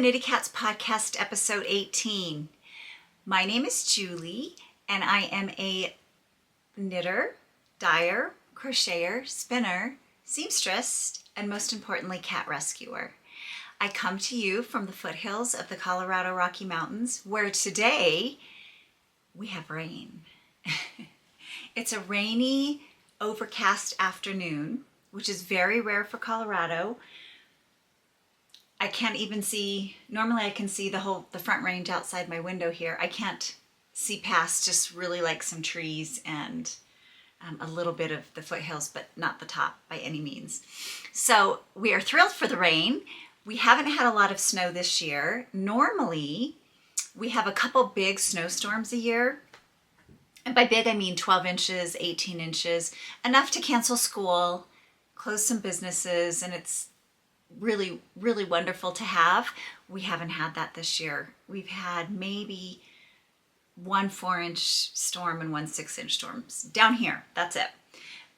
Knitty Kats Podcast, episode 18. My name is Julie, and I am a knitter, dyer, crocheter, spinner, seamstress, and most importantly, cat rescuer. I come to you from the foothills of the Colorado Rocky Mountains, where today we have rain. It's a rainy, overcast afternoon, which is very rare for Colorado. I can't even see, normally I can see the front range outside my window here. I can't see past just really like some trees and a little bit of the foothills, but not the top by any means. So we are thrilled for the rain. We haven't had a lot of snow this year. Normally we have a couple big snowstorms a year. And by big, I mean 12 inches, 18 inches, enough to cancel school, close some businesses, and it's really, really wonderful to have. We haven't had that this year. We've had maybe one 4-inch storm and one 6-inch storm down here. That's it.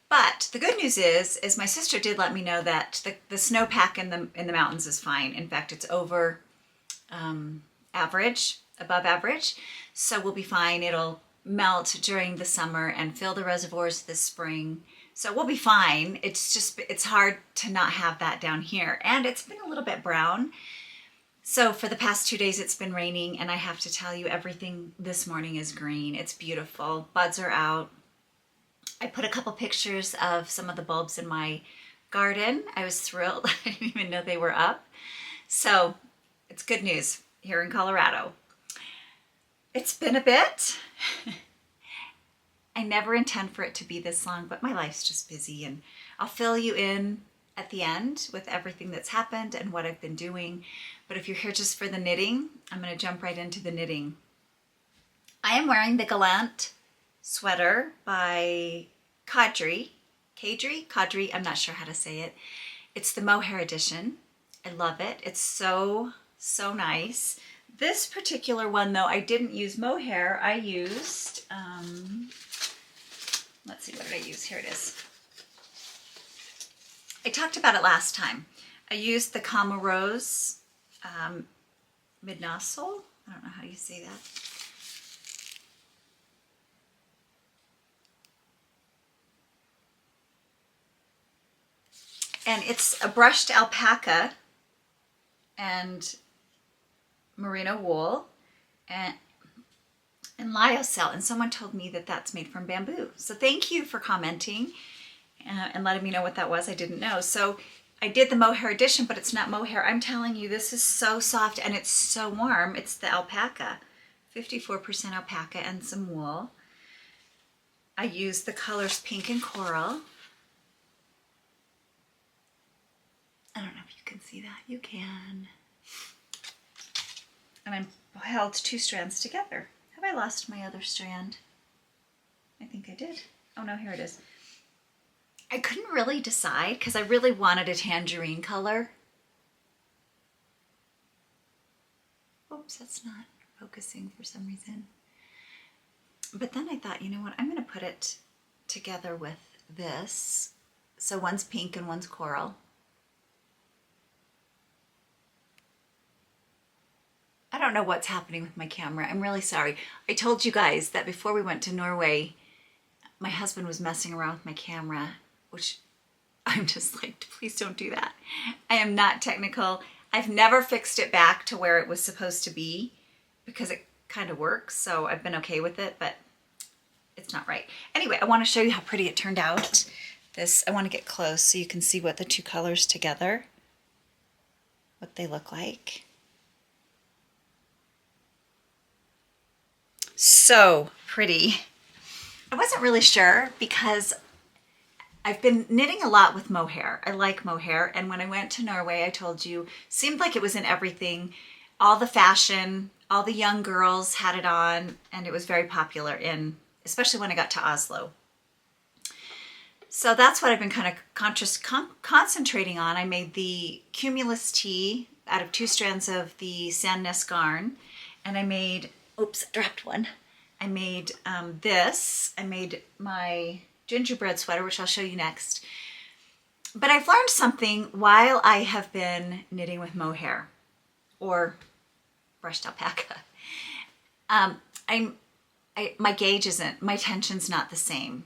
But the good news is my sister did let me know that the snowpack in the mountains is fine. In fact, it's over average, above average. So we'll be fine. It'll melt during the summer and fill the reservoirs this spring. So we'll be fine. It's hard to not have that down here. And it's been a little bit brown. So for the past 2 days, it's been raining. And I have to tell you, everything this morning is green. It's beautiful. Buds are out. I put a couple pictures of some of the bulbs in my garden. I was thrilled. I didn't even know they were up. So it's good news here in Colorado. It's been a bit. I never intend for it to be this long, but my life's just busy, and I'll fill you in at the end with everything that's happened and what I've been doing. But if you're here just for the knitting, I'm going to jump right into the knitting. I am wearing the Gallant sweater by Kadri, I'm not sure how to say it. It's the mohair edition. I love it. It's so nice. This particular one, though, I didn't use mohair. I used, let's see, what did I use? Here it is. I talked about it last time. I used the Kama Rose Midnozzle. I don't know how you say that. And it's a brushed alpaca and merino wool and lyocell, and someone told me that that's made from bamboo. So thank you for commenting and letting me know what that was. I didn't know. So I did the mohair edition, but it's not mohair. I'm telling you, this is so soft and it's so warm. It's the alpaca, 54% alpaca and some wool. I used the colors pink and coral. I don't know if you can see that. You can. And I held 2 strands together. Have I lost my other strand? I think I did. Oh no, here it is. I couldn't really decide because I really wanted a tangerine color. Oops, that's not focusing for some reason. But then I thought, you know what, I'm going to put it together with this. So one's pink and one's coral. I don't know what's happening with my camera. I'm really sorry. I told you guys that before we went to Norway, my husband was messing around with my camera, which I'm just like, please don't do that. I am not technical. I've never fixed it back to where it was supposed to be because it kind of works. So I've been okay with it, but it's not right. Anyway, I want to show you how pretty it turned out. I want to get close so you can see what the 2 colors together, what they look like. So pretty. I wasn't really sure because I've been knitting a lot with mohair. I like mohair, and when I went to Norway, I told you, seemed like it was in everything. All the fashion, all the young girls had it on, and it was very popular especially when I got to Oslo. So that's what I've been kind of concentrating on. I made the Cumulus tee out of 2 strands of the Sandnes yarn, and I made, oops, I dropped one. I made this. I made my gingerbread sweater, which I'll show you next. But I've learned something while I have been knitting with mohair. or brushed alpaca. My gauge isn't, my tension's not the same.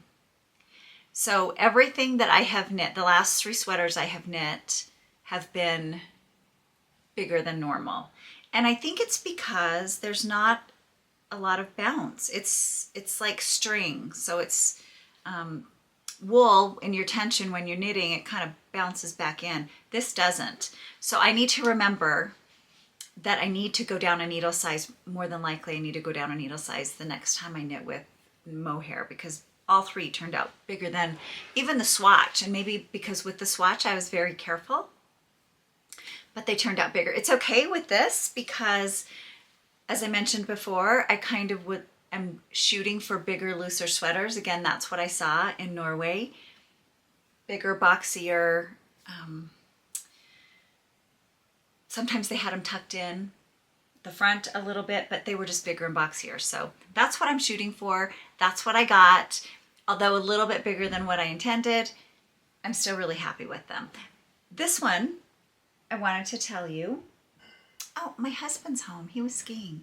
So everything that I have knit, the last 3 sweaters I have knit have been bigger than normal. And I think it's because there's not a lot of bounce. It's like string. So it's wool in your tension when you're knitting, it kind of bounces back in. This doesn't. So I need to remember that I need to go down a needle size. More than likely I need to go down a needle size the next time I knit with mohair, because all 3 turned out bigger than even the swatch. And maybe because with the swatch I was very careful, but they turned out bigger. It's okay with this because, as I mentioned before, I kind of am shooting for bigger, looser sweaters. Again, that's what I saw in Norway. Bigger, boxier. Sometimes they had them tucked in the front a little bit, but they were just bigger and boxier. So that's what I'm shooting for. That's what I got. Although a little bit bigger than what I intended, I'm still really happy with them. This one, I wanted to tell you, oh, my husband's home. He was skiing.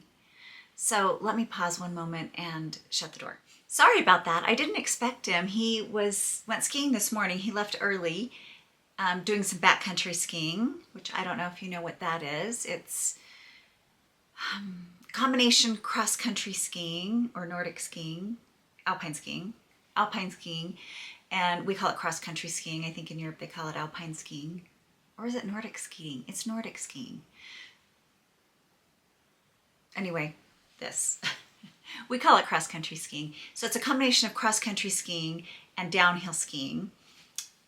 So let me pause one moment and shut the door. Sorry about that. I didn't expect him. He went skiing this morning. He left early, doing some backcountry skiing, which I don't know if you know what that is. It's combination cross-country skiing or Nordic skiing, alpine skiing, and we call it cross-country skiing. I think in Europe they call it alpine skiing. Or is it Nordic skiing? It's Nordic skiing. Anyway, this. We call it cross-country skiing. So it's a combination of cross-country skiing and downhill skiing.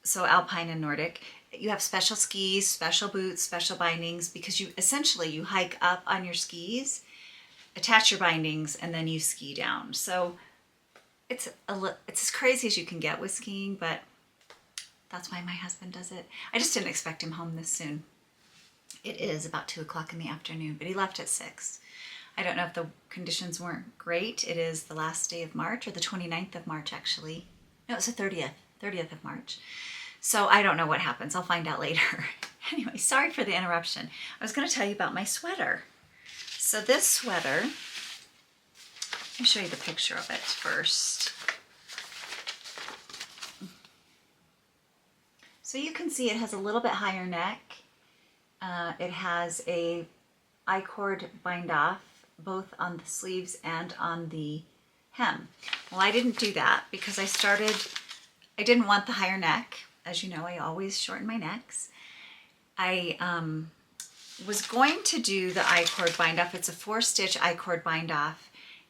So alpine and Nordic. You have special skis, special boots, special bindings, because you hike up on your skis, attach your bindings, and then you ski down. So it's as crazy as you can get with skiing, but that's why my husband does it. I just didn't expect him home this soon. It is about 2 o'clock in the afternoon, but he left at 6. I don't know if the conditions weren't great. It is the last day of March, or the 29th of March, actually. No, it's the 30th of March. So I don't know what happens. I'll find out later. Anyway, sorry for the interruption. I was going to tell you about my sweater. So this sweater, let me show you the picture of it first. So you can see it has a little bit higher neck. It has a I-cord bind off, both on the sleeves and on the hem. Well, I didn't do that because I didn't want the higher neck. As you know, I always shorten my necks. I was going to do the I-cord bind off. It's a 4-stitch I-cord bind off.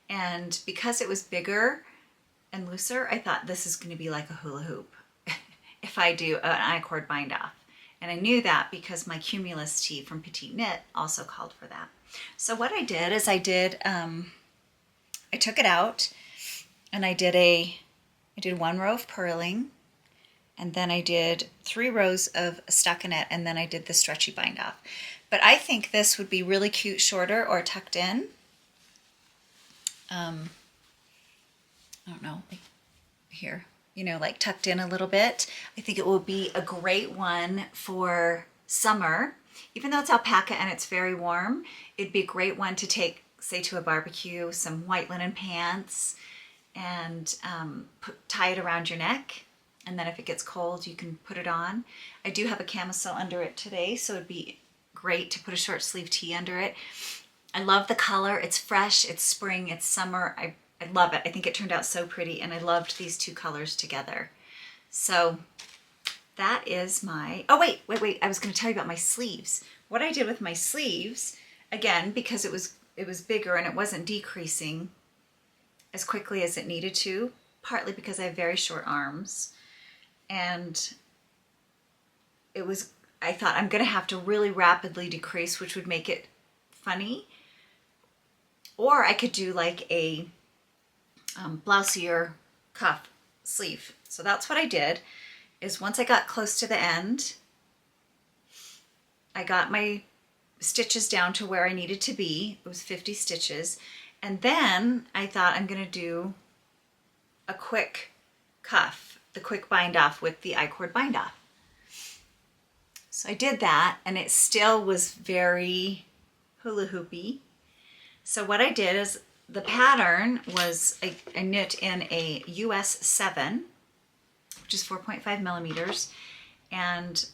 And because it was bigger and looser, I thought this is going to be like a hula hoop if I do an I-cord bind off. And I knew that because my Cumulus tee from Petite Knit also called for that. So what I did is I took it out and I did 1 row of purling, and then I did 3 rows of stockinette, and then I did the stretchy bind off. But I think this would be really cute shorter or tucked in. I don't know, like here, like tucked in a little bit. I think it will be a great one for summer. Even though it's alpaca and it's very warm, it'd be a great one to take, say, to a barbecue, some white linen pants, and tie it around your neck. And then if it gets cold, you can put it on. I do have a camisole under it today, so it'd be great to put a short sleeve tee under it. I love the color. It's fresh, it's spring, it's summer. I love it. I think it turned out so pretty, and I loved these 2 colors together. So that is my, oh wait, I was going to tell you about my sleeves. What I did with my sleeves, again, because it was bigger and it wasn't decreasing as quickly as it needed to, partly because I have very short arms, and I thought I'm going to have to really rapidly decrease, which would make it funny. Or I could do like a blousier cuff sleeve. So that's what I did, is once I got close to the end, I got my stitches down to where I needed to be. It was 50 stitches. And then I thought I'm going to do a quick cuff, the quick bind off with the I-cord bind off. So I did that, and it still was very hula hoopy. So what I did is the pattern was I knit in a US 7, which is 4.5 millimeters. And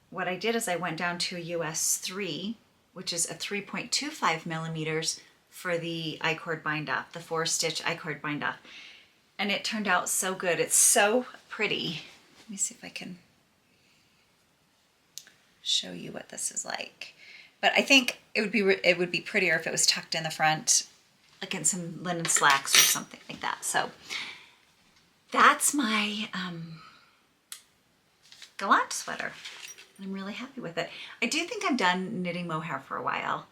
what I did is I went down to a US 3, which is a 3.25 millimeters for the I-cord bind off, the 4-stitch I-cord bind off. And it turned out so good. It's so pretty. Let me see if I can show you what this is like. But I think it would be prettier if it was tucked in the front, like in some linen slacks or something like that. So that's my Gallant sweater. I'm really happy with it. I do think I'm done knitting mohair for a while,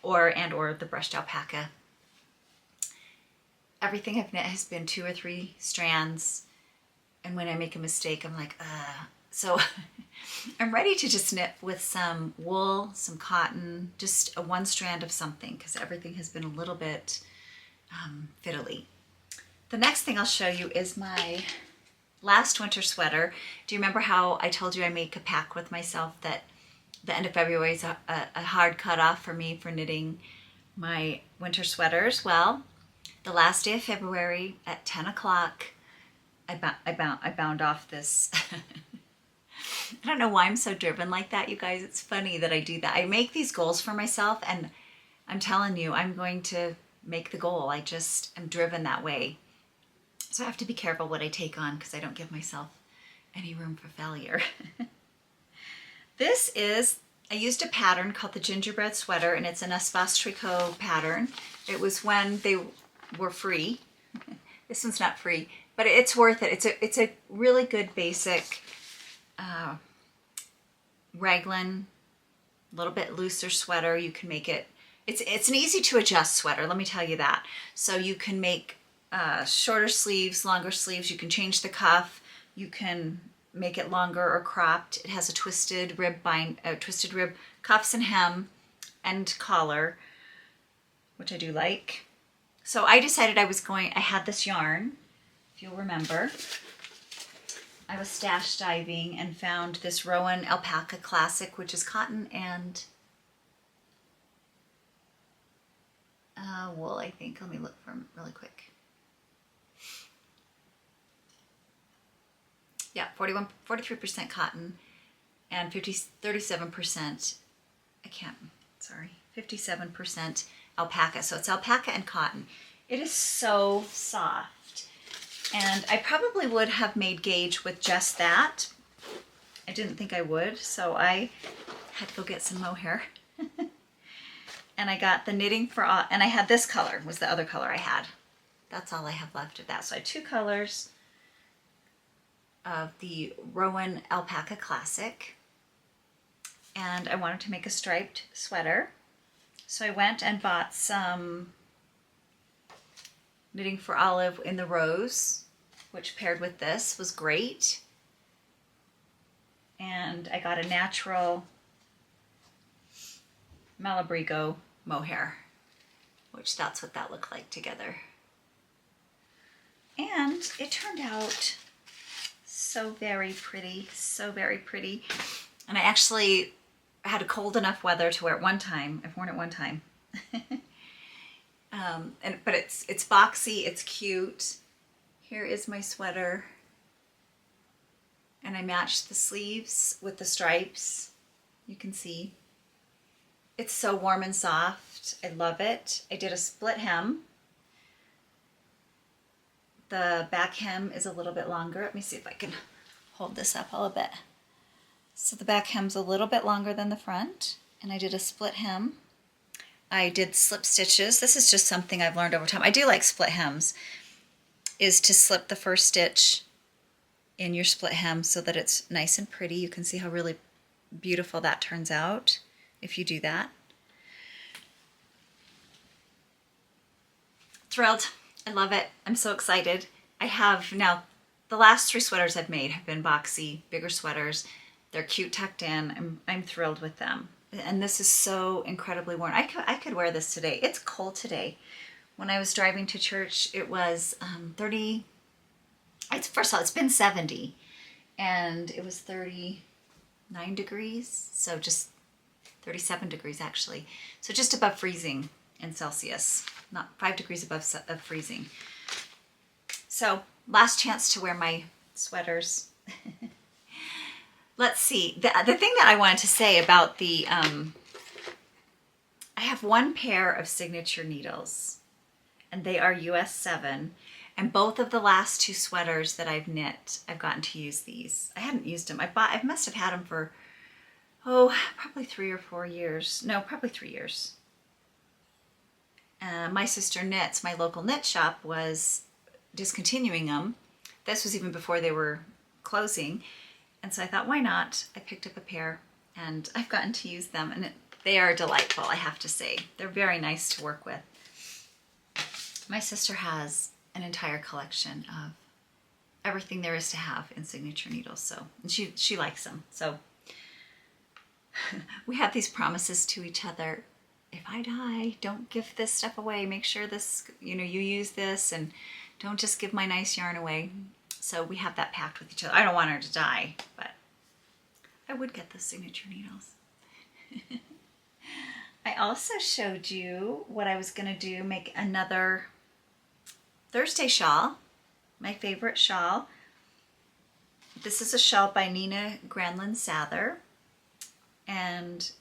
or the brushed alpaca. Everything I've knit has been 2 or 3 strands, and when I make a mistake, I'm like, So I'm ready to just knit with some wool, some cotton, just a 1 strand of something, because everything has been a little bit fiddly. The next thing I'll show you is my last winter sweater. Do you remember how I told you I make a pact with myself that the end of February is a hard cutoff for me for knitting my winter sweaters? Well, the last day of February at 10 o'clock, I bound off this. I don't know why I'm so driven like that, you guys. It's funny that I do that. I make these goals for myself, and I'm telling you, I'm going to make the goal. I just am driven that way. So I have to be careful what I take on, because I don't give myself any room for failure. I used a pattern called the Gingerbread Sweater, and it's an Espace Tricot pattern. It was when they were free. This one's not free, but it's worth it. It's a really good basic raglan, a little bit looser sweater. You can make it, it's an easy to adjust sweater, let me tell you that. So you can make shorter sleeves, longer sleeves. You can change the cuff. You can make it longer or cropped. It has a twisted rib cuffs and hem and collar, which I do like. So I decided I had this yarn, if you'll remember. I was stash diving and found this Rowan Alpaca Classic, which is cotton and wool, I think. Let me look for them really quick. Yeah, 43% cotton and 37%, 57% alpaca. So it's alpaca and cotton. It is so soft. And I probably would have made gauge with just that. I didn't think I would, so I had to go get some mohair. And I got the Knitting for All, and I had this color, was the other color I had. That's all I have left of that. So I had 2 colors of the Rowan Alpaca Classic, and I wanted to make a striped sweater. So I went and bought some Knitting for Olive in the Rose, which paired with this was great. And I got a natural Malabrigo mohair, which that's what that looked like together. And it turned out so very pretty, so very pretty. And I actually had a cold enough weather to wear it one time. I've worn it one time. But it's boxy, it's cute. Here is my sweater. And I matched the sleeves with the stripes. You can see. It's so warm and soft. I love it. I did a split hem. The back hem is a little bit longer. Let me see if I can hold this up a little bit. So the back hem's a little bit longer than the front, and I did a split hem. I did slip stitches. This is just something I've learned over time. I do like split hems, is to slip the first stitch in your split hem so that it's nice and pretty. You can see how really beautiful that turns out if you do that. Thrilled. I love it. I'm so excited. I have now, the last 3 sweaters I've made have been boxy, bigger sweaters. They're cute tucked in. I'm thrilled with them. And this is so incredibly worn. I could wear this today. It's cold today. When I was driving to church, it was 30. First of all, it's been 70, and it was 39 degrees. So just 37 degrees actually. So just above freezing in Celsius, not 5 degrees above freezing. So last chance to wear my sweaters. Let's see. The thing that I wanted to say about the, I have one pair of signature needles, and they are US 7. And both of the last 2 sweaters that I've knit, I've gotten to use these. I hadn't used them. I must have had them for, probably 3 or 4 years. No, probably 3 years. My sister knits, my local knit shop was discontinuing them. This was even before they were closing. And so I thought, why not? I picked up a pair and I've gotten to use them, and they are delightful, I have to say. They're very nice to work with. My sister has an entire collection of everything there is to have in signature needles, so, and she likes them. So we have these promises to each other. If I die, don't give this stuff away. Make sure this, you use this, and don't just give my nice yarn away. So we have that pact with each other. I don't want her to die, but I would get the signature needles. I also showed you what I was gonna do, make another Thursday shawl, my favorite shawl. This is a shawl by Nina Granlund Sather, and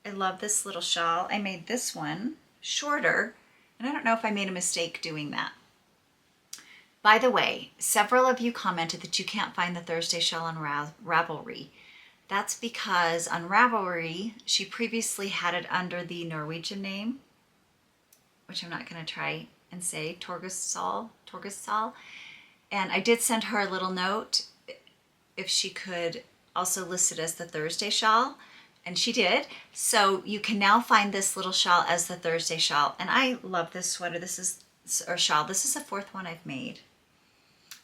I love this little shawl. I made this one shorter, and I don't know if I made a mistake doing that. By the way, several of you commented that you can't find the Thursday shawl on Ravelry. That's because on Ravelry, she previously had it under the Norwegian name, which I'm not going to try and say, Torgersal. And I did send her a little note if she could also list it as the Thursday shawl, and she did. So you can now find this little shawl as the Thursday shawl. And I love this sweater. This is the 4th one I've made.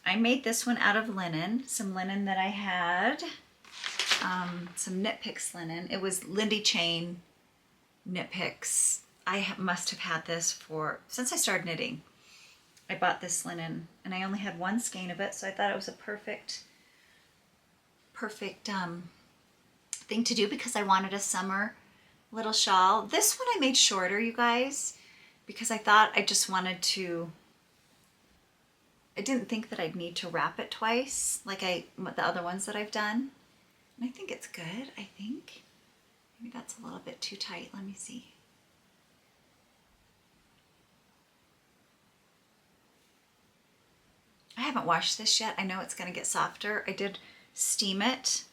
I made this one out of linen, some linen that I had, some Knit Picks linen. It was Lindy Chain Knit Picks. I must have had this since I started knitting. I bought this linen, and I only had one skein of it, so I thought it was a perfect thing to do because I wanted a summer little shawl. This one I made shorter, you guys, because I thought I just wanted to, I didn't think that I'd need to wrap it twice like the other ones that I've done. And I think it's good, I think. Maybe that's a little bit too tight. Let me see. I haven't washed this yet. I know it's going to get softer. I did steam it.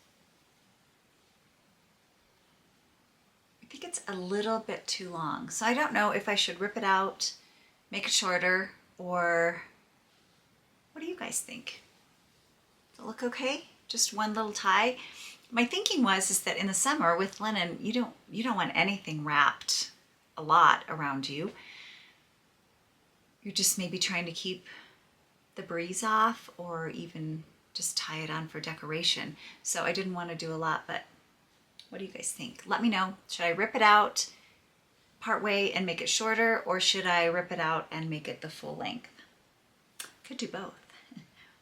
I think it's a little bit too long. So I don't know if I should rip it out, make it shorter, or what do you guys think? Does it look okay? Just one little tie? My thinking is that in the summer with linen, you don't want anything wrapped a lot around you. You're just maybe trying to keep the breeze off, or even just tie it on for decoration. So I didn't want to do a lot, but what do you guys think? Let me know. Should I rip it out part way and make it shorter, or should I rip it out and make it the full length? Could do both.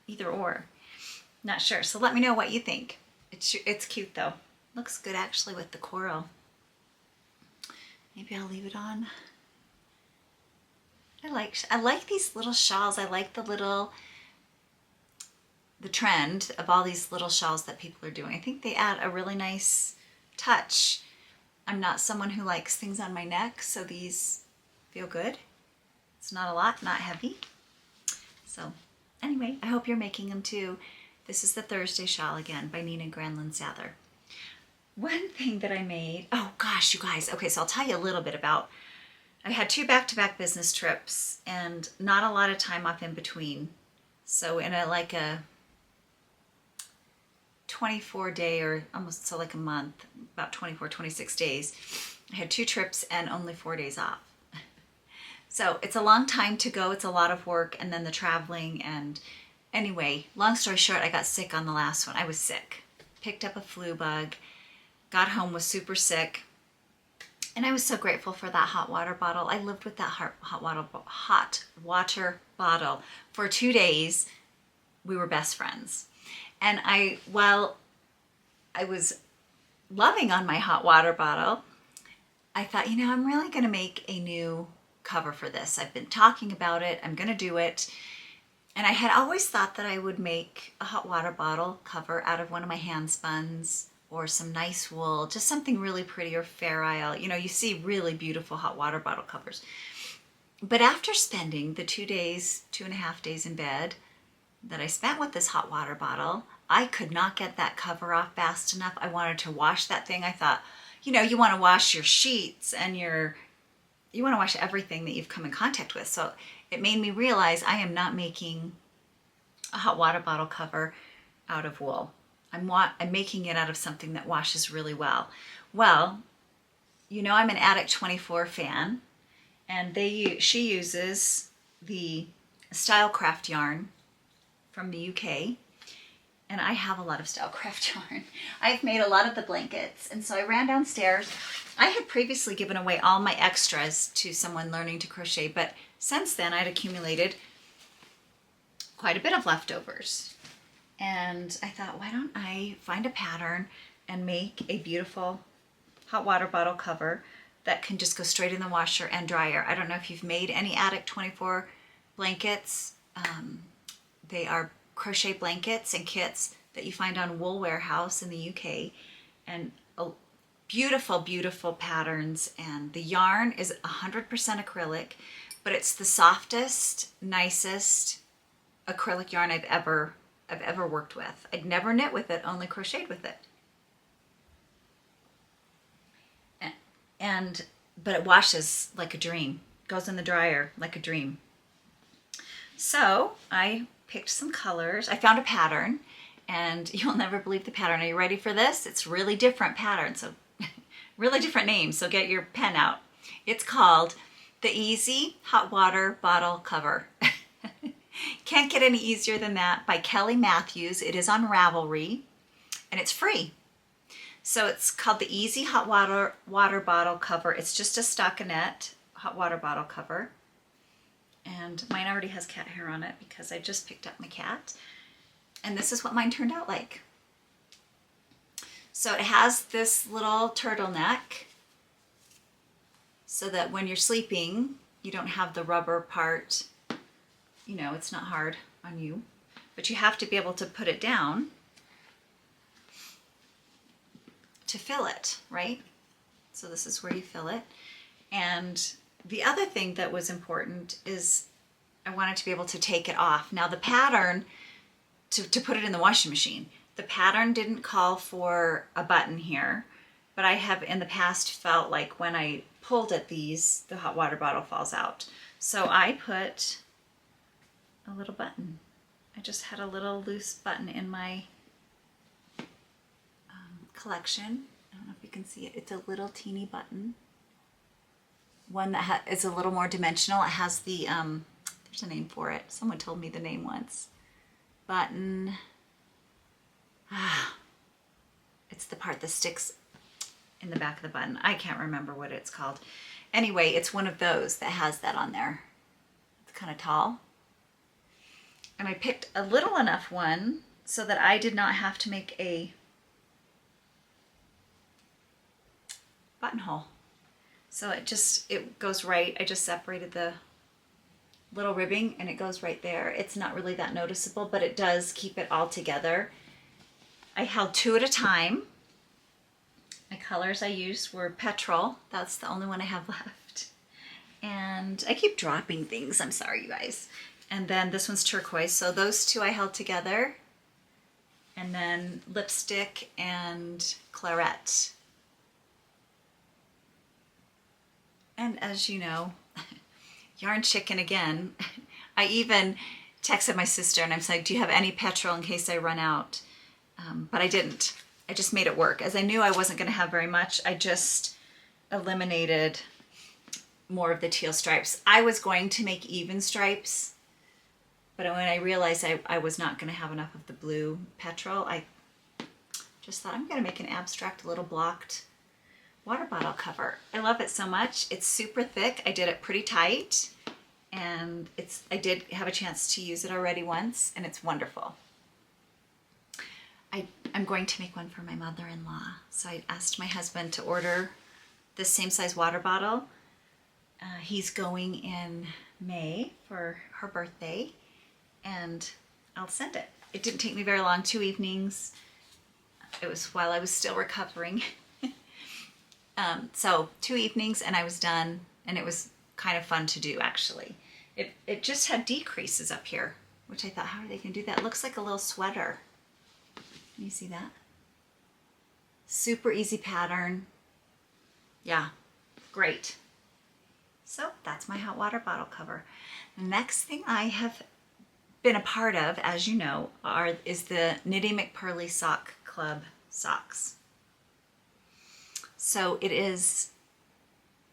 Either or. Not sure. So let me know what you think. It's cute though. Looks good actually with the coral. Maybe I'll leave it on. I like these little shawls. I like the trend of all these little shawls that people are doing. I think they add a really nice touch. I'm not someone who likes things on my neck, so these feel good. It's not a lot, not heavy. So anyway, I hope you're making them too. This is the Thursday shawl again by Nina Granlund Sather. One thing that I made, oh gosh, you guys. Okay, so I'll tell you a little bit about, I had 2 back-to-back business trips and not a lot of time off in between. So in a 24-day or almost, so like a month, about 24, 26 days, I had 2 trips and only 4 days off. So it's a long time to go. It's a lot of work, and then the traveling. And anyway, long story short, I got sick on the last one. I was sick. Picked up a flu bug, got home, was super sick. And I was so grateful for that hot water bottle. I lived with that hot water bottle for 2 days. We were best friends. And while I was loving on my hot water bottle, I thought, I'm really going to make a new cover for this. I've been talking about it. I'm going to do it. And I had always thought that I would make a hot water bottle cover out of one of my hand spuns or some nice wool, just something really pretty, or Fair Isle. You see really beautiful hot water bottle covers. But after spending the 2.5 days in bed that I spent with this hot water bottle, I could not get that cover off fast enough. I wanted to wash that thing. I thought, you want to wash your sheets and you want to wash everything that you've come in contact with. So it made me realize I am not making a hot water bottle cover out of wool. I'm making it out of something that washes really well. Well, I'm an Attic 24 fan, and she uses the Stylecraft yarn from the UK, and I have a lot of Stylecraft yarn. I've made a lot of the blankets, and so I ran downstairs. I had previously given away all my extras to someone learning to crochet, but since then I'd accumulated quite a bit of leftovers. And I thought, why don't I find a pattern and make a beautiful hot water bottle cover that can just go straight in the washer and dryer. I don't know if you've made any Attic 24 blankets. They are crochet blankets and kits that you find on Wool Warehouse in the UK, and beautiful, beautiful patterns. And the yarn is 100% acrylic, but it's the softest, nicest acrylic yarn I've ever worked with. I'd never knit with it, only crocheted with it. But it washes like a dream, goes in the dryer like a dream. So I picked some colors. I found a pattern, and you'll never believe the pattern. Are you ready for this? It's really different pattern, so really different name, so get your pen out. It's called the Easy Hot Water Bottle Cover. Can't get any easier than that, by Kelly Matthews. It is on Ravelry, and it's free. So it's called the Easy Hot Water Bottle Cover. It's just a stockinette hot water bottle cover. And mine already has cat hair on it because I just picked up my cat. And this is what mine turned out like. So it has this little turtleneck so that when you're sleeping, you don't have the rubber part. It's not hard on you, but you have to be able to put it down to fill it, right? So this is where you fill it. And the other thing that was important is I wanted to be able to take it off. Now the pattern, to put it in the washing machine, the pattern didn't call for a button here, but I have in the past felt like when I pulled at these, the hot water bottle falls out. So I put a little button. I just had a little loose button in my collection. I don't know if you can see it. It's a little teeny button. One that is a little more dimensional. It has the, there's a name for it. Someone told me the name once. Button. It's the part that sticks in the back of the button. I can't remember what it's called. Anyway, it's one of those that has that on there. It's kind of tall. And I picked a little enough one so that I did not have to make a buttonhole. So it goes right. I just separated the little ribbing and it goes right there. It's not really that noticeable, but it does keep it all together. I held 2 at a time. My colors I used were petrol. That's the only one I have left. And I keep dropping things. I'm sorry, you guys. And then this one's turquoise. So those 2 I held together. And then lipstick and claret. And as you know, yarn chicken again. I even texted my sister and I'm like, do you have any petrol in case I run out? But I didn't. I just made it work. As I knew I wasn't going to have very much, I just eliminated more of the teal stripes. I was going to make even stripes, but when I realized I was not going to have enough of the blue petrol, I just thought I'm going to make an abstract little blocked water bottle cover. I love it so much. It's super thick. I did it pretty tight, and I did have a chance to use it already once, and it's wonderful. I'm going to make one for my mother-in-law. So I asked my husband to order this same size water bottle. He's going in May for her birthday, and I'll send it. It didn't take me very long, 2 evenings. It was while I was still recovering. So 2 evenings and I was done, and it was kind of fun to do actually. It just had decreases up here, which I thought, how are they gonna do that? It looks like a little sweater. Can you see that? Super easy pattern. Yeah, great. So that's my hot water bottle cover. The next thing I have been a part of, as you know, is the Nitty McParly Sock Club socks. So it is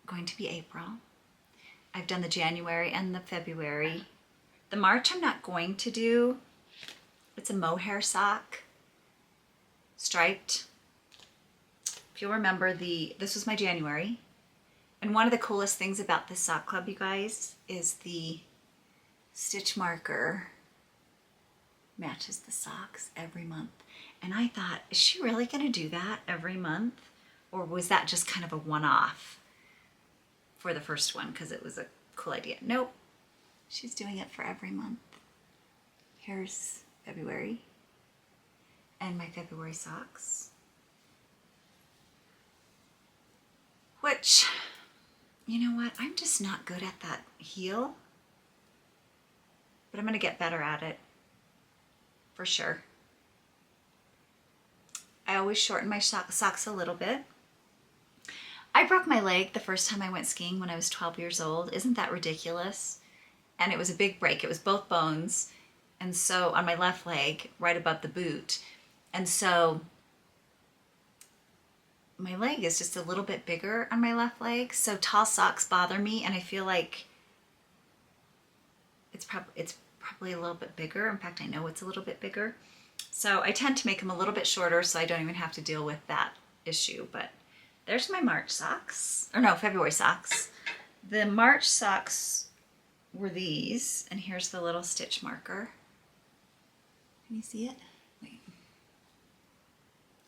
going to be April. I've done the January and the February. The March I'm not going to do. It's a mohair sock, striped. If you'll remember, this was my January. And one of the coolest things about this sock club, you guys, is the stitch marker matches the socks every month. And I thought, is she really gonna do that every month? Or was that just kind of a one-off for the first one because it was a cool idea? Nope, she's doing it for every month. Here's February and my February socks. Which, you know what, I'm just not good at that heel, but I'm gonna get better at it, for sure. I always shorten my socks a little bit. I broke my leg the first time I went skiing when I was 12 years old. Isn't that ridiculous? And it was a big break. It was both bones. And so on my left leg, right above the boot. And so my leg is just a little bit bigger on my left leg. So tall socks bother me. And I feel like it's probably a little bit bigger. In fact, I know it's a little bit bigger. So I tend to make them a little bit shorter so I don't even have to deal with that issue. But there's my March socks, or no, February socks. The March socks were these, and here's the little stitch marker. Can you see it? Wait.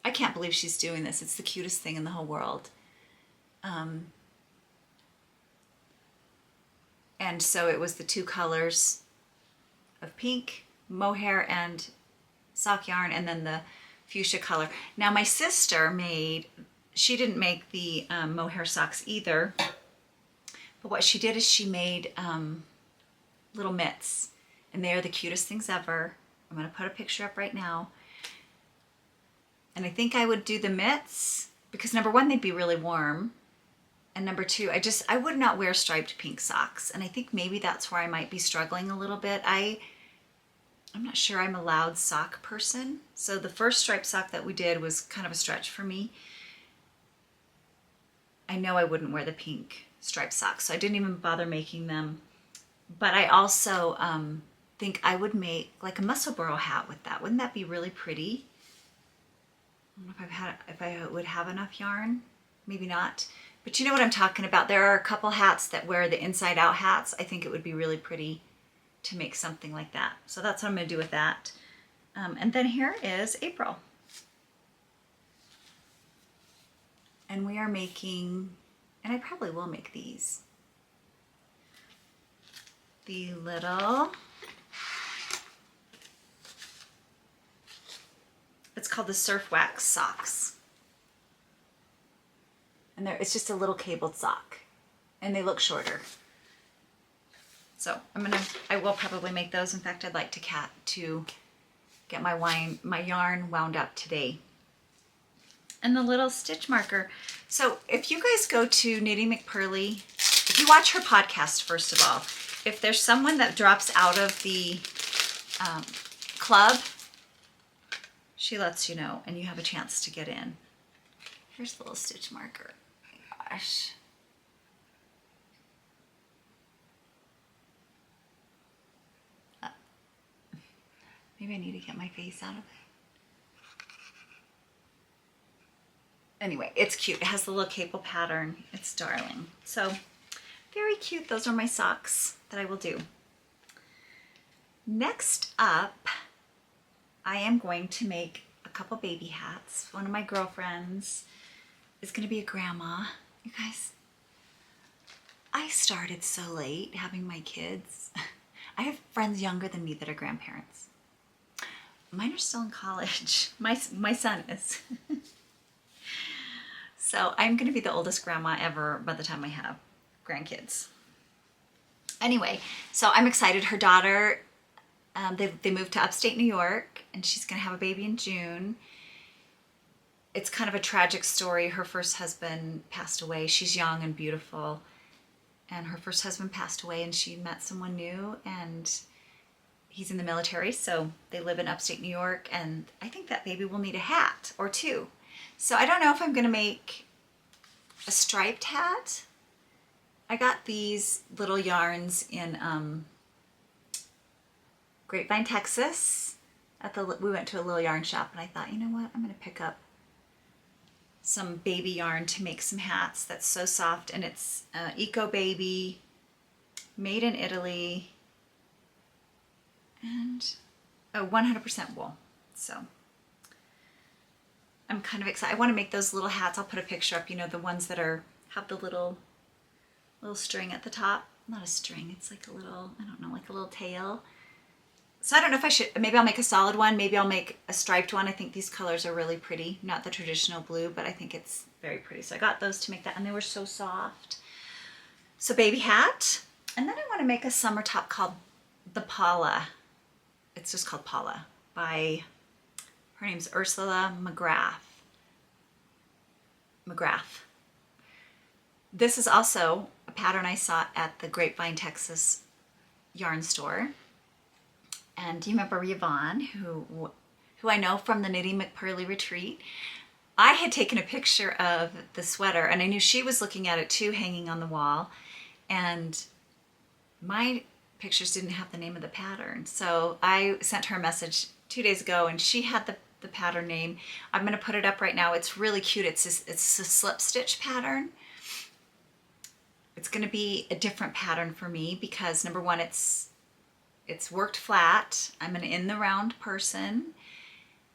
I can't believe she's doing this. It's the cutest thing in the whole world. And so it was the 2 colors of pink, mohair, and sock yarn, and then the fuchsia color. Now my sister she didn't make the mohair socks either, but what she did is she made little mitts, and they are the cutest things ever. I'm gonna put a picture up right now. And I think I would do the mitts because number 1, they'd be really warm. And number 2, I would not wear striped pink socks. And I think maybe that's where I might be struggling a little bit. I'm not sure I'm a loud sock person. So the first striped sock that we did was kind of a stretch for me. I know I wouldn't wear the pink striped socks, so I didn't even bother making them. But I also think I would make like a Musselboro hat with that. Wouldn't that be really pretty? I don't know if I would have enough yarn. Maybe not. But you know what I'm talking about. There are a couple hats that wear the inside out hats. I think it would be really pretty to make something like that. So that's what I'm gonna do with that. And then here is April. And we are making, and I probably will make these, the little, it's called the Surf Wax socks. And it's just a little cabled sock, and they look shorter. So I will probably make those. In fact, I'd like to get my yarn wound up today. And the little stitch marker. So if you guys go to Nitty McParly, if you watch her podcast, first of all, if there's someone that drops out of the club, she lets you know and you have a chance to get in. Here's the little stitch marker. Oh my gosh. Maybe I need to get my face out of it. Anyway, it's cute. It has the little cable pattern. It's darling. So very cute. Those are my socks that I will do. Next up, I am going to make a couple baby hats. One of my girlfriends is going to be a grandma, You guys, I started so late having my kids. I have friends younger than me that are grandparents. Mine are still in college. My son is. So I'm going to be the oldest grandma ever by the time I have grandkids. Anyway, so I'm excited. Her daughter, they moved to upstate New York, and she's going to have a baby in June. It's kind of a tragic story. Her first husband passed away. She's young and beautiful, and her first husband passed away, and she met someone new, and he's in the military, so they live in upstate New York, and I think that baby will need a hat or two. So I don't know if I'm going to make a striped hat. I got these little yarns in Grapevine, Texas. We went to a little yarn shop, and I thought, you know what, I'm going to pick up some baby yarn to make some hats. That's so soft, and it's Eco Baby, made in Italy, and 100% wool. So I'm kind of excited. I want to make those little hats. I'll put a picture up, you know, the ones that have the little string at the top. Not a string, it's like a little, I don't know, like a little tail. So I don't know if I should, maybe I'll make a solid one. Maybe I'll make a striped one. I think these colors are really pretty. Not the traditional blue, but I think it's very pretty. So I got those to make that, and they were so soft. So baby hat. And then I want to make a summer top called the Paula. It's just called Paula by, her name's Ursula McGrath. This is also a pattern I saw at the Grapevine, Texas yarn store. And do you remember Yvonne, who I know from the Nitty McParly retreat? I had taken a picture of the sweater, and I knew she was looking at it too, hanging on the wall. And my pictures didn't have the name of the pattern. So I sent her a message 2 days ago, and she had the pattern name. I'm going to put it up right now. It's really cute. It's a slip stitch pattern. It's going to be a different pattern for me because, number one, it's worked flat. I'm an in the round person,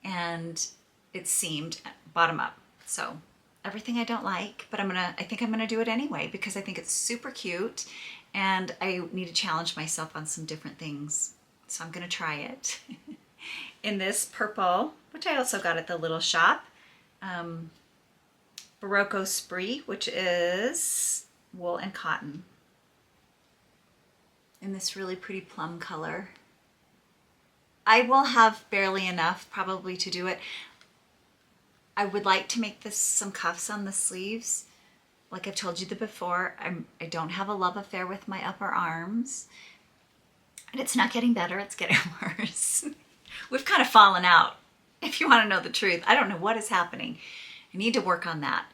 and it's seamed bottom up. So everything I don't like, but I think I'm gonna do it anyway because I think it's super cute, and I need to challenge myself on some different things. So I'm gonna try it in this purple, which I also got at the little shop. Barocco Spree, which is wool and cotton, in this really pretty plum color. I will have barely enough probably to do it. I would like to make this some cuffs on the sleeves. Like I've told you before, I don't have a love affair with my upper arms. And it's not getting better, it's getting worse. We've kind of fallen out, if you want to know the truth. I don't know what is happening. I need to work on that.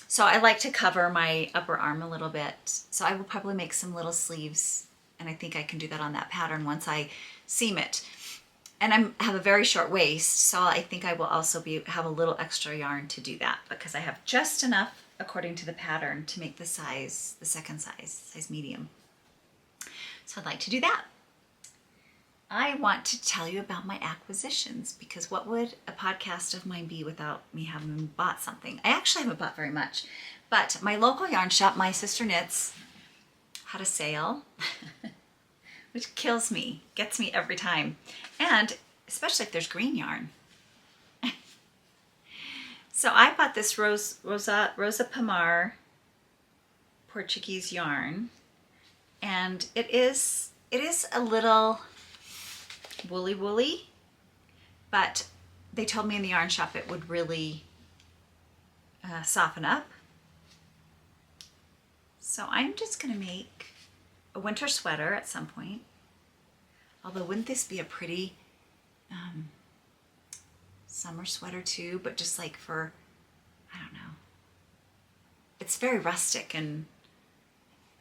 So I like to cover my upper arm a little bit. So I will probably make some little sleeves, and I think I can do that on that pattern once I seam it. And I have a very short waist, so I think I will also have a little extra yarn to do that because I have just enough, according to the pattern, to make the size, the second size medium. So I'd like to do that. I want to tell you about my acquisitions, because what would a podcast of mine be without me having bought something? I actually haven't bought very much, but my local yarn shop, My Sister Knits, had a sale, which kills me, gets me every time. And especially if there's green yarn. So I bought this Rosa Pomar Portuguese yarn, and it is a little woolly, but they told me in the yarn shop it would really soften up. So I'm just gonna make a winter sweater at some point. Although wouldn't this be a pretty summer sweater too, but just like for, I don't know. It's very rustic and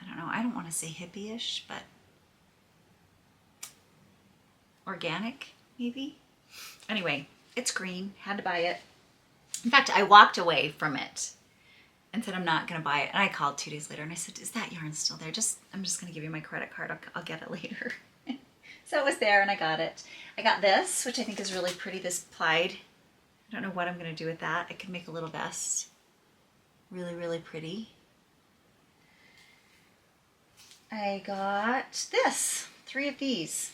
I don't know, I don't want to say hippie-ish, but organic maybe. Anyway, it's green, had to buy it. In fact, I walked away from it and said I'm not going to buy it. And I called 2 days later and I said, is that yarn still there? I'm just going to give you my credit card. I'll get it later. So it was there and I got it. I got this, which I think is really pretty, this plaid. I don't know what I'm going to do with that. I could make a little vest. Really, really pretty. I got this, 3 of these.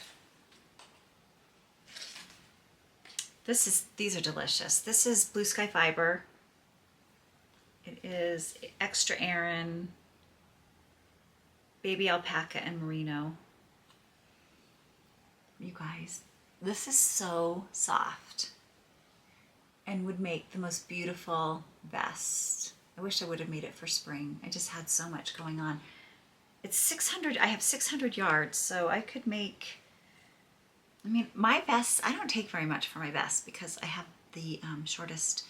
These are delicious. This is Blue Sky Fiber. It is extra Aran, baby alpaca, and merino. You guys, this is so soft and would make the most beautiful vest. I wish I would have made it for spring. I just had so much going on. It's 600, I have 600 yards, so I could make, I mean, my vests, I don't take very much for my vests because I have the shortest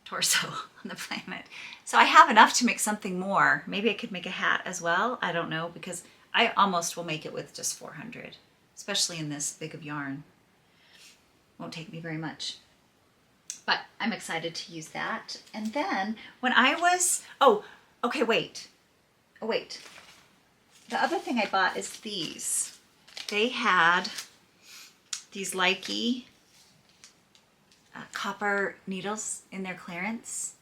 torso on the planet. So I have enough to make something more. Maybe I could make a hat as well. I don't know, because I almost will make it with just 400, especially in this big of yarn. Won't take me very much. But I'm excited to use that. And then when I was, wait. The other thing I bought is these. They had these likey copper needles in their clearance.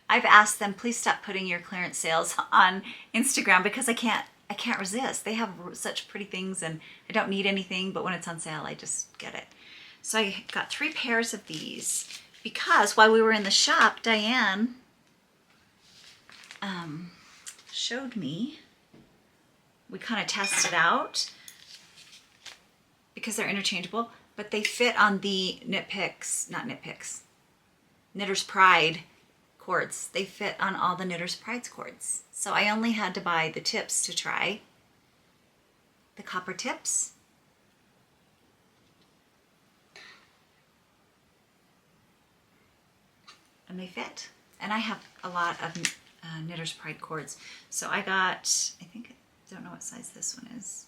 I've asked them, please stop putting your clearance sales on Instagram because I can't resist. They have such pretty things and I don't need anything, but when it's on sale, I just get it. So I got 3 pairs of these because while we were in the shop, Diane showed me, we kind of tested out because they're interchangeable, but they fit on the Knitter's Pride cords. They fit on all the Knitter's Pride cords. So I only had to buy the tips to try, the copper tips. And they fit. And I have a lot of Knitter's Pride cords. So I got, I don't know what size this one is.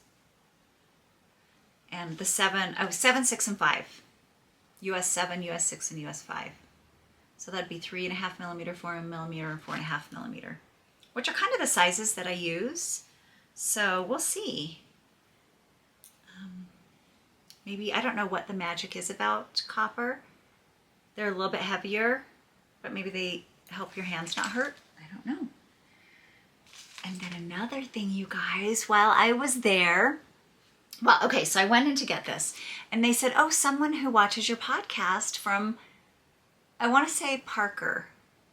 And the 7, 6, and 5. US 7, US 6, and US 5. So that'd be 3.5 millimeter, 4 millimeter, and 4.5 millimeter, which are kind of the sizes that I use. So we'll see. Maybe, I don't know what the magic is about copper. They're a little bit heavier, but maybe they help your hands not hurt. I don't know. And then another thing, you guys, while I was there, well, okay, so I went in to get this, and they said, oh, someone who watches your podcast from, I want to say Parker.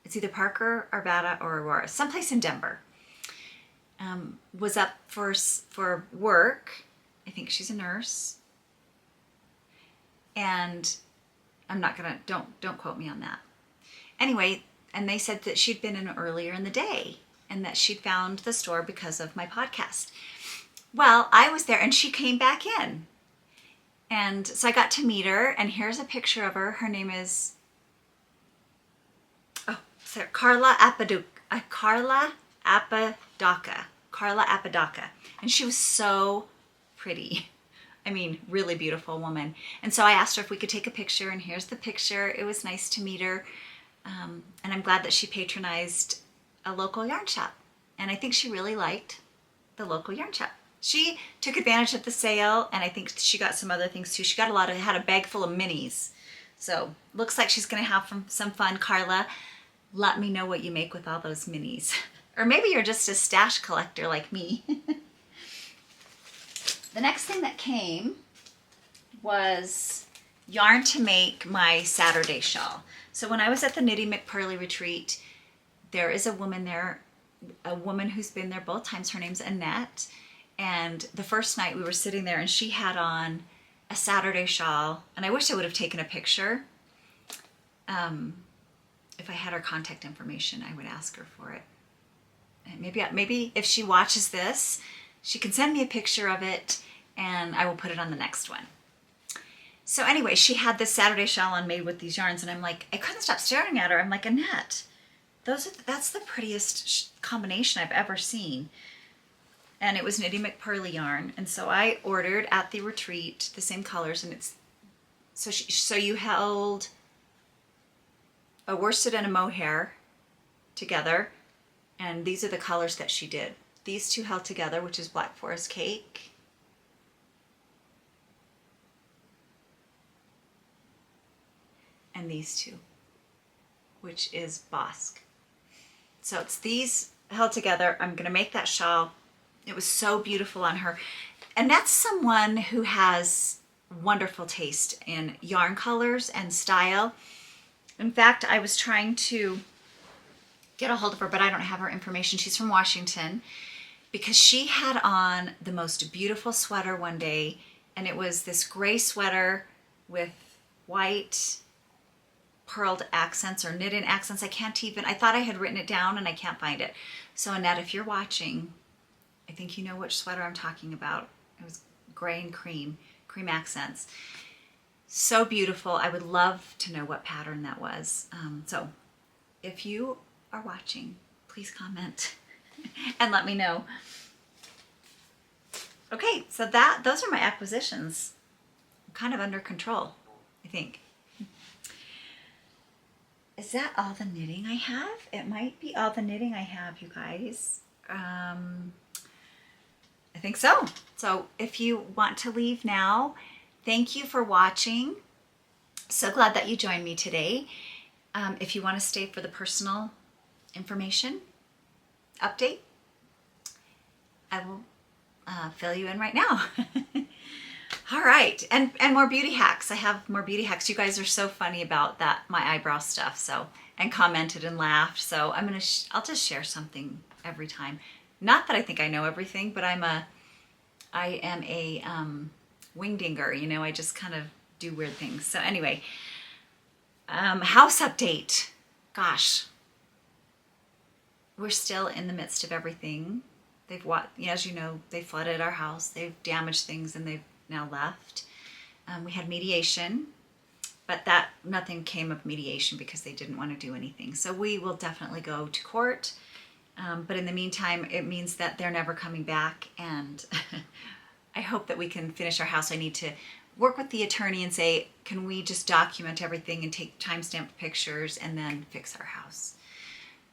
It's either Parker, Arvada, or Aurora, someplace in Denver, was up for work. I think she's a nurse. And I'm not gonna, don't quote me on that. Anyway, and they said that she'd been in earlier in the day and that she'd found the store because of my podcast. Well, I was there and she came back in. And so I got to meet her, and here's a picture of her. Her name is Carla Apodaca. And she was so pretty. I mean, really beautiful woman. And so I asked her if we could take a picture, and here's the picture. It was nice to meet her. And I'm glad that she patronized a local yarn shop. And I think she really liked the local yarn shop. She took advantage of the sale, and I think she got some other things too. She got had a bag full of minis. So looks like she's gonna have some fun. Carla, let me know what you make with all those minis. Or maybe you're just a stash collector like me. The next thing that came was yarn to make my Saturday shawl. So when I was at the Nitty McParly retreat, there is a woman there, a woman who's been there both times. Her name's Annette. And the first night we were sitting there and she had on a Saturday shawl. And I wish I would have taken a picture. If I had her contact information, I would ask her for it. And maybe if she watches this, she can send me a picture of it and I will put it on the next one. So anyway, she had this Saturday shawl on made with these yarns, and I'm like, I couldn't stop staring at her. I'm like, Annette, that's the prettiest combination I've ever seen. And it was Nitty McParly yarn. And so I ordered at the retreat the same colors, and it's, so you held a worsted and a mohair together. And these are the colors that she did. These two held together, which is Black Forest Cake. And these two, which is Bosque. So it's these held together. I'm gonna make that shawl It was so beautiful on her. And that's someone who has wonderful taste in yarn colors and style. In fact, I was trying to get a hold of her, but I don't have her information. She's from Washington, because she had on the most beautiful sweater one day, and it was this gray sweater with white pearled accents or knit-in accents. I thought I had written it down and I can't find it. So Annette, if you're watching, I think you know which sweater I'm talking about. It was gray and cream accents. So beautiful. I would love to know what pattern that was. So if you are watching, please comment and let me know. Okay, so those are my acquisitions. I'm kind of under control, I think. Is that all the knitting I have? It might be all the knitting I have, you guys. I think so. So if you want to leave now, thank you for watching. So glad that you joined me today. If you want to stay for the personal information update, I will fill you in right now. All right, and more beauty hacks. I have more beauty hacks. You guys are so funny about that, my eyebrow stuff. So, and commented and laughed. So I'll just share something every time. Not that I think I know everything, but I am a wingdinger. You know, I just kind of do weird things. So anyway, house update. Gosh, we're still in the midst of everything. As you know, they flooded our house. They've damaged things, and they've now left. We had mediation, but nothing came of mediation because they didn't want to do anything. So we will definitely go to court. But in the meantime, it means that they're never coming back. And I hope that we can finish our house. I need to work with the attorney and say, can we just document everything and take time-stamped pictures and then fix our house?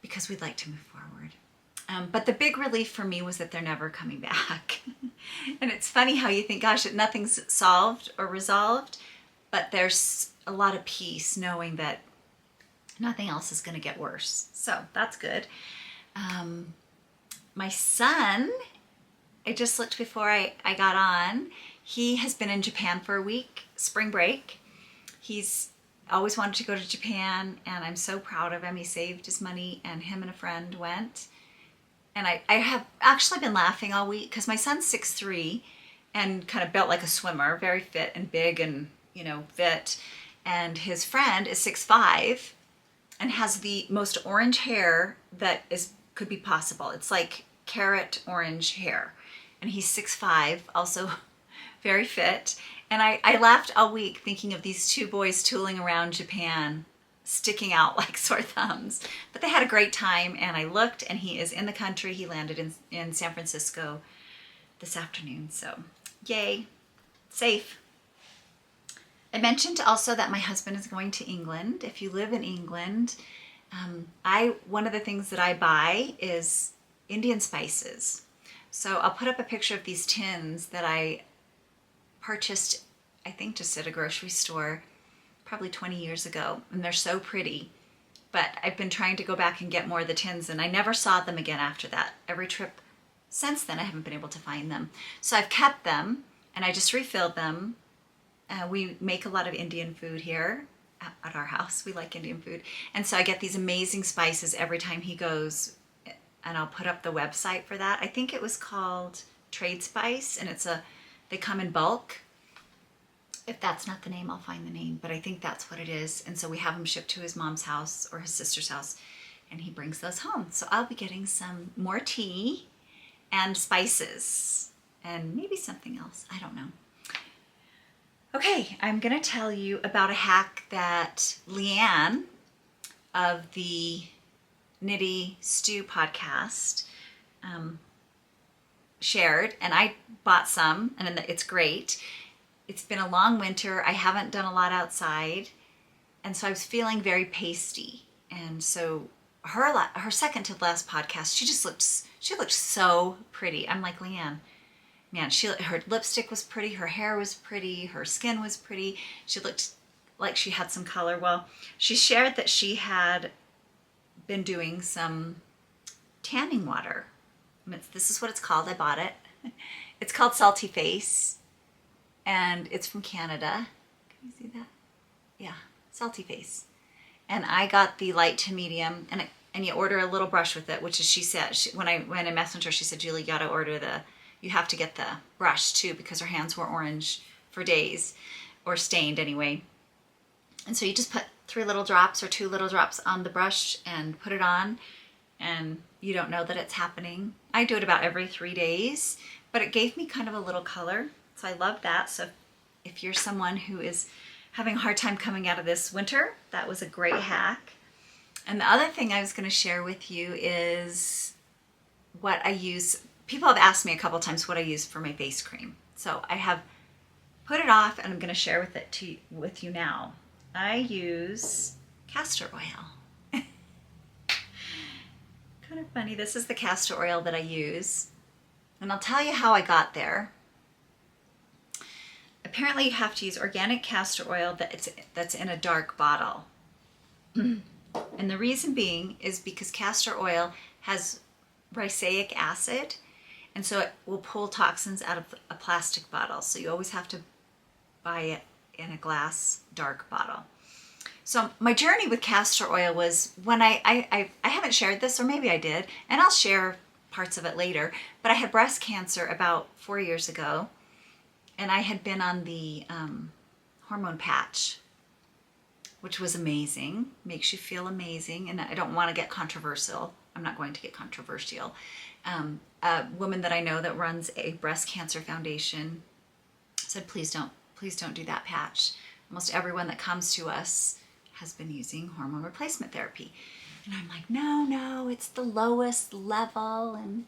Because we'd like to move forward. But the big relief for me was that they're never coming back. And it's funny how you think, gosh, nothing's solved or resolved, but there's a lot of peace knowing that nothing else is going to get worse. So that's good. My son, I just looked before I got on, he has been in Japan for a week, spring break. He's always wanted to go to Japan, and I'm so proud of him. He saved his money, and him and a friend went. And I have actually been laughing all week because my son's 6'3" and kind of built like a swimmer, very fit and big and, fit. And his friend is 6'5" and has the most orange hair that could be possible. It's like carrot orange hair. And he's 6'5", also very fit. And I laughed all week thinking of these two boys tooling around Japan, sticking out like sore thumbs. But they had a great time, and I looked, and he is in the country. He landed in San Francisco this afternoon. So yay, safe. I mentioned also that my husband is going to England. If you live in England, one of the things that I buy is Indian spices. So I'll put up a picture of these tins that I purchased, I think just at a grocery store probably 20 years ago, and they're so pretty. But I've been trying to go back and get more of the tins, and I never saw them again after that. Every trip since then, I haven't been able to find them. So I've kept them, and I just refilled them. We make a lot of Indian food here at our house. We like Indian food. And so I get these amazing spices every time he goes, and I'll put up the website for that. I think it was called Trade Spice, and they come in bulk. If that's not the name, I'll find the name, but I think that's what it is. And so we have them shipped to his mom's house or his sister's house, and he brings those home. So I'll be getting some more tea and spices and maybe something else. I don't know. Okay, I'm going to tell you about a hack that Leanne of the Knitty Stew podcast shared, and I bought some, and it's great. It's been a long winter. I haven't done a lot outside, and so I was feeling very pasty. And so her second to last podcast, she looked so pretty. I'm like, Leanne, man, her lipstick was pretty, her hair was pretty, her skin was pretty. She looked like she had some color. Well, she shared that she had been doing some tanning water This is what it's called. I bought it. It's called Salty Face, and it's from Canada. Can you see that? Yeah, Salty Face. And I got the light to medium, and you order a little brush with it, which is, she said, when I went in Messenger, she said, Julie, you have to get the brush too, because her hands were orange for days, or stained anyway. And so you just put 3 little drops or 2 little drops on the brush and put it on, and you don't know that it's happening. I do it about every 3 days, but it gave me kind of a little color, so I love that. So if you're someone who is having a hard time coming out of this winter, that was a great hack. And the other thing I was going to share with you is what I use. People have asked me a couple times what I use for my face cream. So I have put it off, and I'm going to share with you now. I use castor oil. Kind of funny. This is the castor oil that I use. And I'll tell you how I got there. Apparently you have to use organic castor oil that's in a dark bottle. And the reason being is because castor oil has riceic acid, and so it will pull toxins out of a plastic bottle. So you always have to buy it in a glass dark bottle. So my journey with castor oil was when I haven't shared this, or maybe I did, and I'll share parts of it later, but I had breast cancer about 4 years ago, and I had been on the hormone patch, which was amazing. Makes you feel amazing. And I don't want to get controversial. I'm not going to get controversial. A woman that I know that runs a breast cancer foundation said, please don't do that patch. Almost everyone that comes to us has been using hormone replacement therapy. And I'm like, no, it's the lowest level. And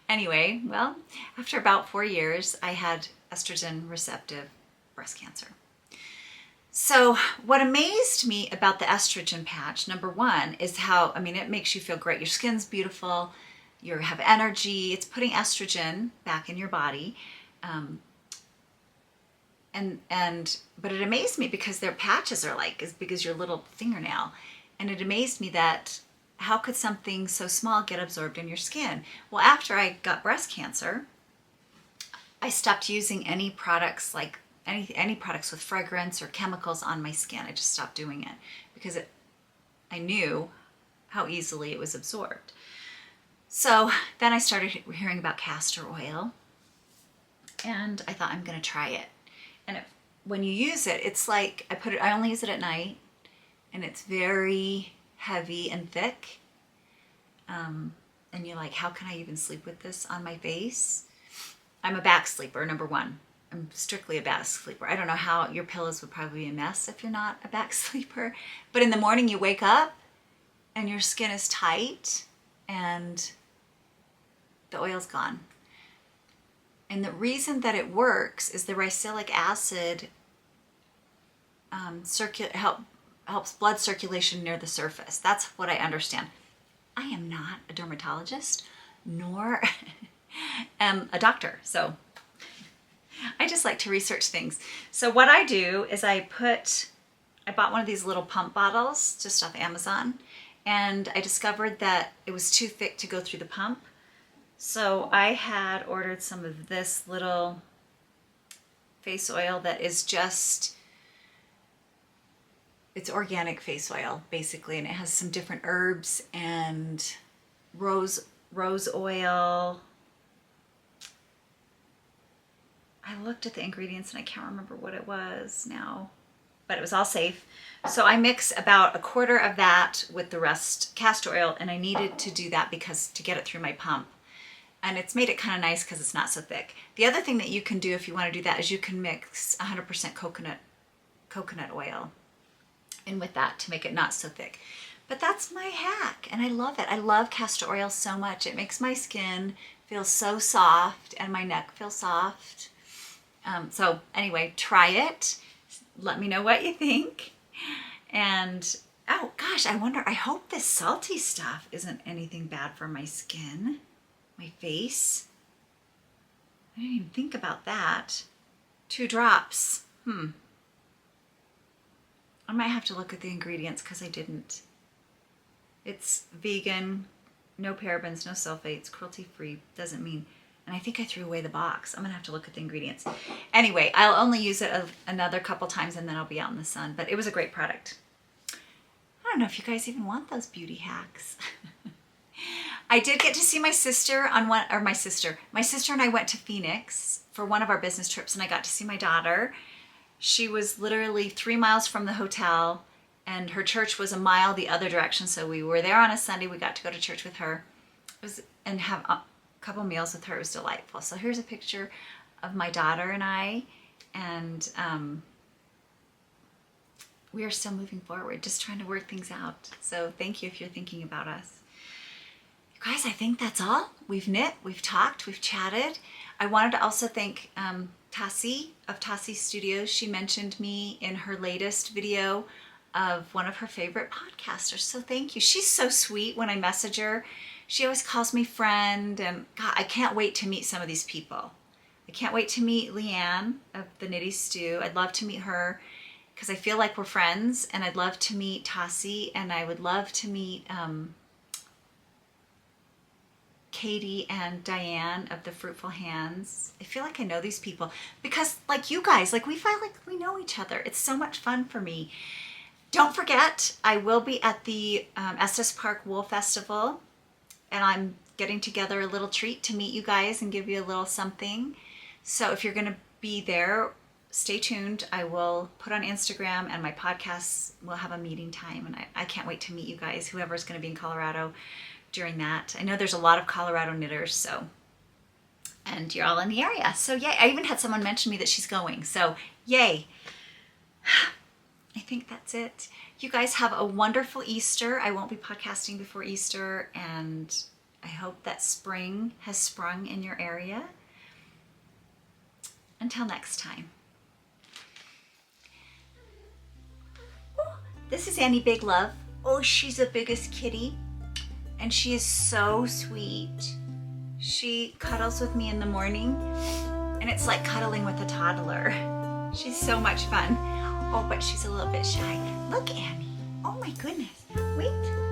anyway, well, after about 4 years, I had estrogen receptive breast cancer. So what amazed me about the estrogen patch, number one, is how, it makes you feel great. Your skin's beautiful. You have energy. It's putting estrogen back in your body. But it amazed me because their patches are like as big as your little fingernail. And it amazed me that how could something so small get absorbed in your skin? Well, after I got breast cancer, I stopped using any products like any products with fragrance or chemicals on my skin. I just stopped doing it because I knew how easily it was absorbed. So then I started hearing about castor oil, and I thought, I'm going to try it. And when you use it, it's like I only use it at night, and it's very heavy and thick. And you're like, how can I even sleep with this on my face? I'm a back sleeper, number one. I'm strictly a back sleeper. I don't know how your pillows would probably be a mess if you're not a back sleeper. But in the morning you wake up and your skin is tight and the oil's gone. And the reason that it works is the riceic acid helps blood circulation near the surface. That's what I understand. I am not a dermatologist, nor am a doctor, so I just like to research things. So what I do is I bought one of these little pump bottles just off Amazon, and I discovered that it was too thick to go through the pump. So I had ordered some of this little face oil that is it's organic face oil basically, and it has some different herbs and rose oil. I looked at the ingredients and I can't remember what it was now, but it was all safe. So I mix about a quarter of that with the rest castor oil, and I needed to do that because to get it through my pump. And it's made it kind of nice because it's not so thick. The other thing that you can do if you want to do that is you can mix 100% coconut oil in with that to make it not so thick. But that's my hack, and I love it. I love castor oil so much. It makes my skin feel so soft and my neck feel soft. So anyway, try it. Let me know what you think. And oh gosh, I hope this salty stuff isn't anything bad for my skin, my face. I didn't even think about that. 2 drops. I might have to look at the ingredients because I didn't. It's vegan, no parabens, no sulfates, cruelty-free, doesn't mean, and I think I threw away the box. I'm gonna have to look at the ingredients. Anyway, I'll only use it another couple times and then I'll be out in the sun, but it was a great product. I don't know if you guys even want those beauty hacks. I did get to see my sister my sister and I went to Phoenix for one of our business trips, and I got to see my daughter. She was literally 3 miles from the hotel, and her church was a mile the other direction. So we were there on a Sunday. We got to go to church with her and have a couple meals with her. It was delightful. So here's a picture of my daughter and I, and we are still moving forward, just trying to work things out. So thank you if you're thinking about us. You guys, I think that's all. We've knit, we've talked, we've chatted. I wanted to also thank Tassie of Tassie Studios. She mentioned me in her latest video of one of her favorite podcasters. So thank you. She's so sweet when I message her. She always calls me friend, and God, I can't wait to meet some of these people. I can't wait to meet Leanne of the Knitty Stew. I'd love to meet her because I feel like we're friends, and I'd love to meet Tassie, and I would love to meet Katie and Diane of the Fruitful Hands. I feel like I know these people because, like you guys, like we feel like we know each other. It's so much fun for me. Don't forget, I will be at the Estes Park Wool Festival, and I'm getting together a little treat to meet you guys and give you a little something. So if you're going to be there, stay tuned. I will put on Instagram, and my podcasts will have a meeting time, and I can't wait to meet you guys, whoever's going to be in Colorado during that. I know there's a lot of Colorado knitters, so, and you're all in the area. So yay. I even had someone mention me that she's going. So yay. I think that's it. You guys have a wonderful Easter. I won't be podcasting before Easter, and I hope that spring has sprung in your area. Until next time. Oh, this is Annie Big Love. Oh, she's the biggest kitty. And she is so sweet. She cuddles with me in the morning, and it's like cuddling with a toddler. She's so much fun. Oh, but she's a little bit shy. Look, Annie. Oh my goodness. Wait.